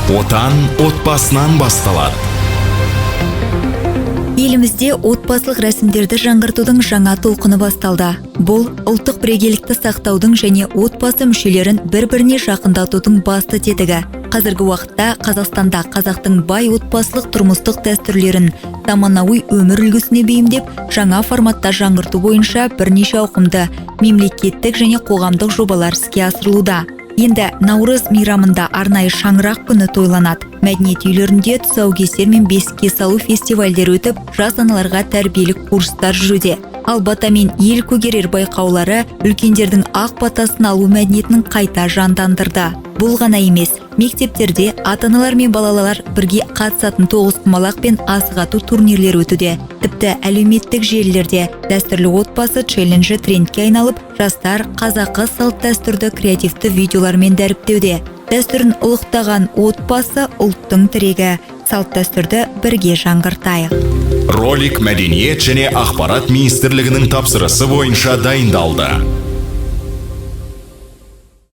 Отан отбасынан басталады. Елімізде отбасылық рәсімдерді жаңғыртудың жаңа толқыны басталды. Бұл ұлттық бірегейлікті сақтаудың және отбасы мүшелерін бір-біріне жақындатудың басты тетігі. Қазіргі уақытта Қазақстанда қазақтың бай отбасылық тұрмыстық дәстүрлерін заманауи өмір үлгісіне бейімдеп, жаңа форматта жаңғырту бойынша бірнеше ауқымды мемлекеттік және қоғамдық жобалар іске асырылуда. Енді Наурыз мейрамында арнайы шаңырақ күні тойланады. Мәдениет үйлерінде тұсаукесер мен бесікке салу фестивальдер өтіп, жас аналарға тәрбиелік курстар жүруде. Ал бата мен ел көгерер байқаулары үлкендердің ақ батасын алу мәдениетінің қайта жандандырды. Бұл ғана емес, мектептерде ата-аналар мен балалар бірге қатысатын тоғызқұмалақ пен асық-ату турнирлер өтуде. Тіпті әлеуметтік желілерде дәстүрлі отбасы челленджі трендке айналып, жастар қазақы салт-дәстүрді креативті видеолармен дәріптеуде. Дәстүрін ұлықтаған отбасы ұлттың тірегі. Салт-дәстүрді бірге жаңғыртайық. Ролик Мәдениет және ақпарат министрлігінің тапсырысы бойынша дайындалды.